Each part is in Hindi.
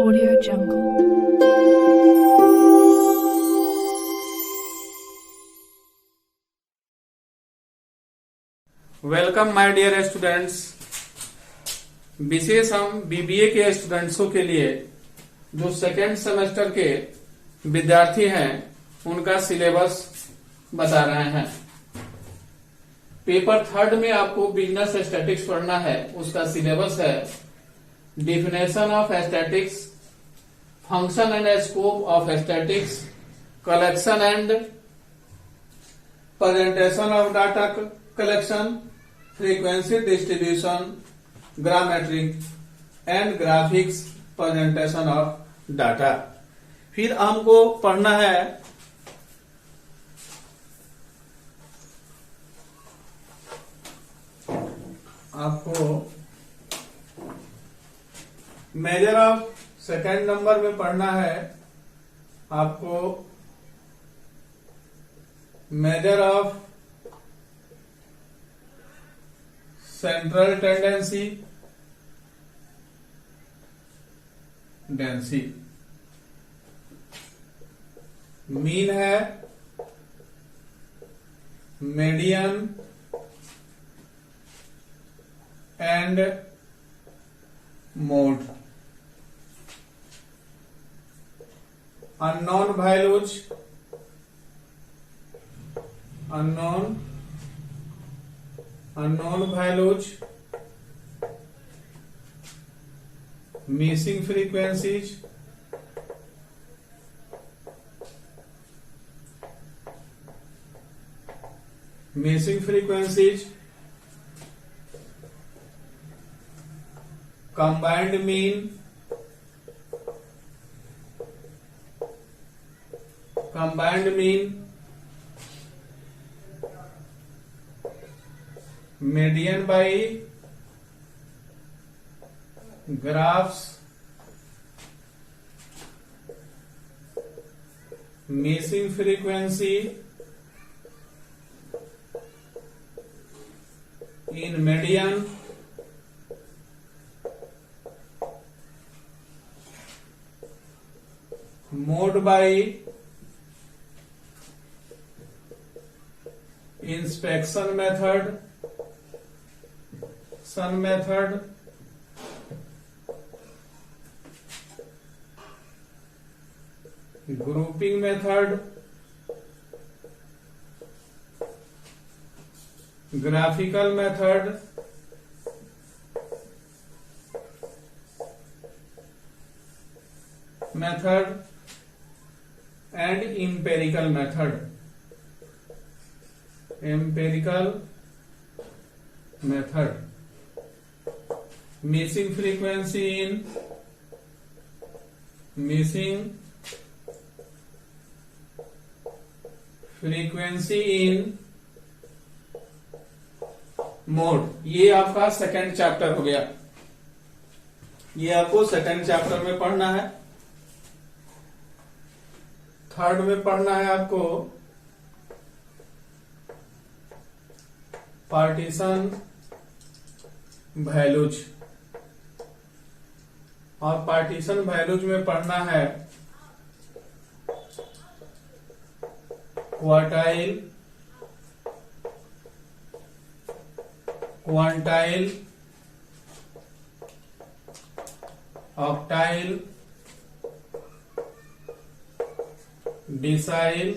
Audio Jungle. Welcome my dear students. विशेष हम बीबीए के स्टूडेंट्सों के लिए जो सेकेंड सेमेस्टर के विद्यार्थी हैं उनका सिलेबस बता रहे हैं। पेपर थर्ड में आपको बिजनेस स्टैटिक्स पढ़ना है। उसका सिलेबस है definition of statics, function and scope of statics, collection and presentation of data collection, frequency distribution, diagrammatic and graphics presentation of data. फिर हमको पढ़ना है आपको मेजर ऑफ सेकेंड नंबर में पढ़ना है आपको मेजर ऑफ सेंट्रल टेंडेंसी डेंसी। मीन है median and mode. Unknown values, unknown values, missing frequencies, combined mean, median by graphs, missing frequency in median, mode by inspection method, sun method, grouping method, graphical method, and empirical method, missing frequency in mode. ये आपका सेकंड चैप्टर हो गया। ये आपको सेकंड चैप्टर में पढ़ना है। थर्ड में पढ़ना है आपको पार्टीशन वैल्यूज, और पार्टीशन वैल्यूज में पढ़ना है quartile, quantile, octyl, decile,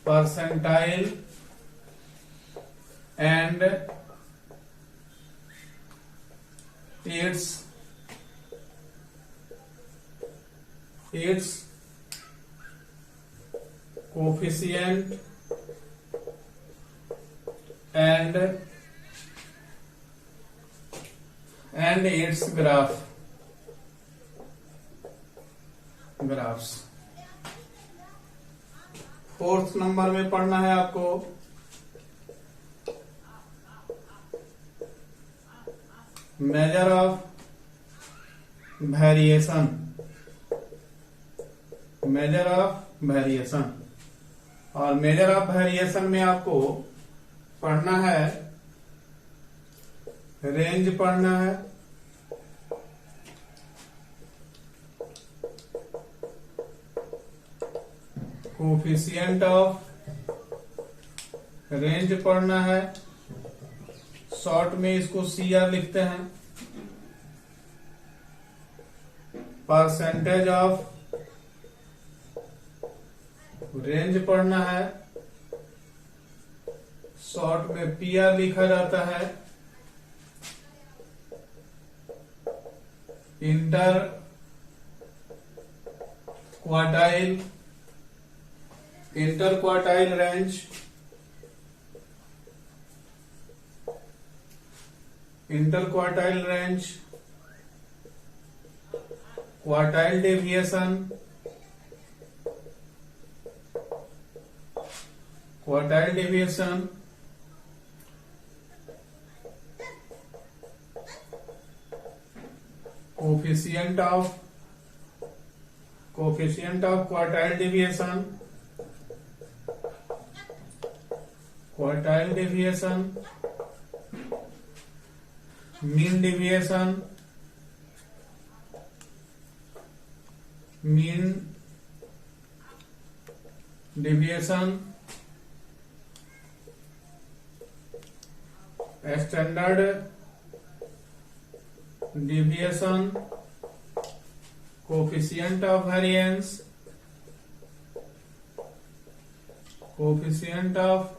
percentile and its coefficient and its graphs। Fourth number में पढ़ना है आपको मेजर ऑफ वेरिएशन, और मेजर ऑफ वेरिएशन में आपको पढ़ना है रेंज पढ़ना है, कोफिशिएंट ऑफ रेंज पढ़ना है, शॉर्ट में इसको CR लिखते हैं, परसेंटेज ऑफ रेंज पढ़ना है, शॉर्ट में PR लिखा जाता है, inter quartile range, quartile deviation, coefficient of quartile deviation, mean deviation, standard deviation, coefficient of variance, coefficient of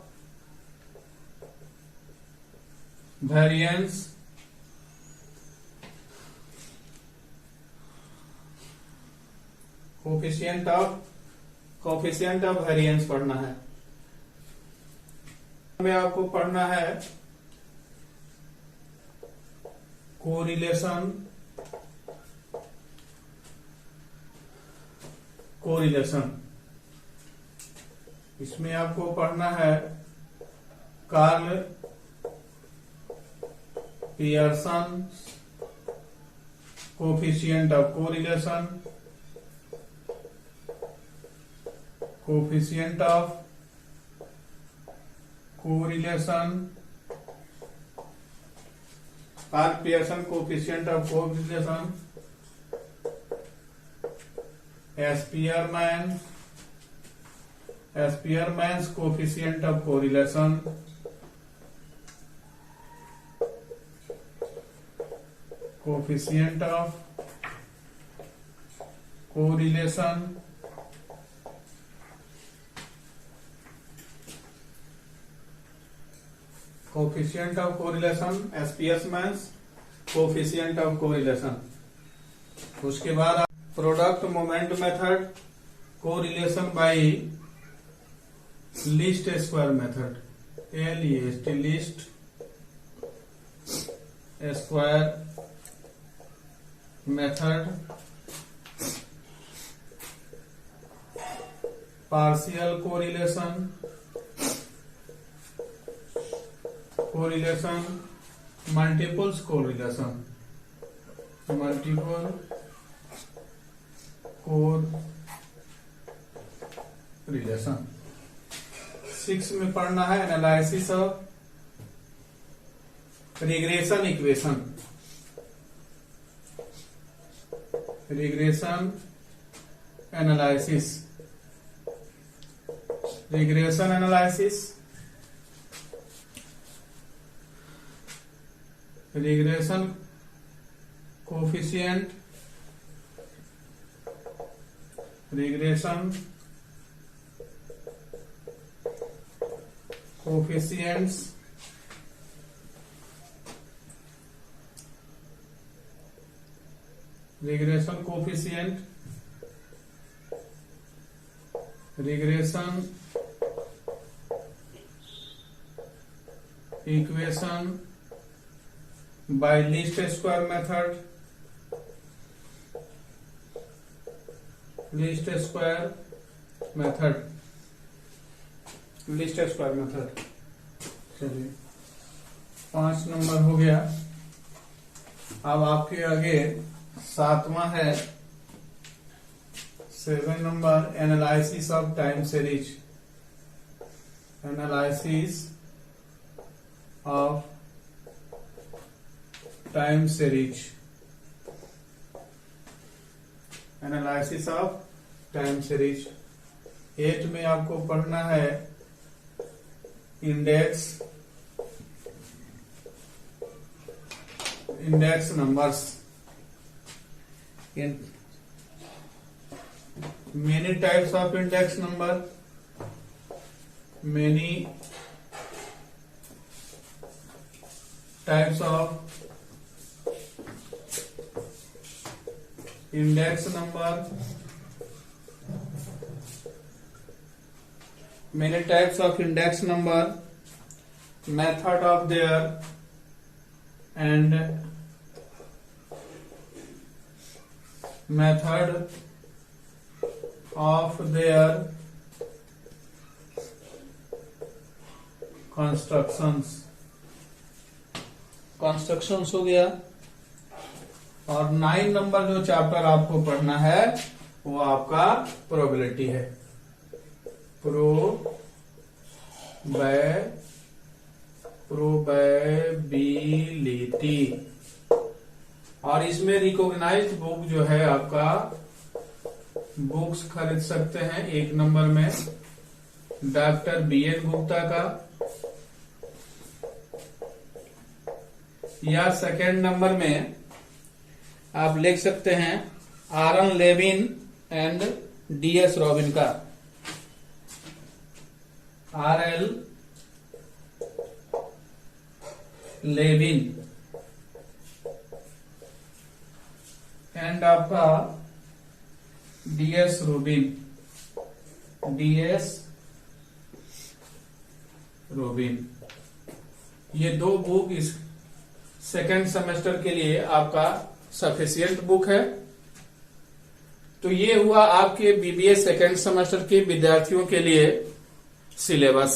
variance पढ़ना है। में आपको पढ़ना है कोरिलेशन, इसमें आपको पढ़ना है Karl Pearson coefficient of correlation, Karl Pearson coefficient of correlation, Spearman's coefficient of correlation, coefficient of correlation, Spearman's coefficient of correlation। उसके बाद product moment method, correlation bye least square method, LEST least square method, partial correlation, multiple correlation. 6 में पढ़ना है analysis of regression equation, regression analysis, regression coefficient, coefficients, regression equation by least square method, चलिए 5 नंबर हो गया। अब आपके आगे 7वां है 7 number, analysis of time series, time series, analysis of time series. 8 में आपको पढ़ना है index numbers. Many types of index number, many types of index number, many types of index number, method of their and method of their constructions हो गया। और 9 नंबर जो चैप्टर आपको पढ़ना है वो आपका प्रोबेबिलिटी है, प्रोबेबिलिटी। और इसमें रिकॉग्नाइज्ड बुक जो है आपका बुक्स खरीद सकते हैं। 1 नंबर में डॉक्टर BN गुप्ता का, या सेकेंड नंबर में आप लिख सकते हैं आरन लेविन एंड DS रॉबिन का, RL लेविन एंड आपका DS रोबिन। ये 2 बुक इस सेकेंड सेमेस्टर के लिए आपका सफिशिएंट बुक है। तो ये हुआ आपके BBA सेकेंड सेमेस्टर के विद्यार्थियों के लिए सिलेबस।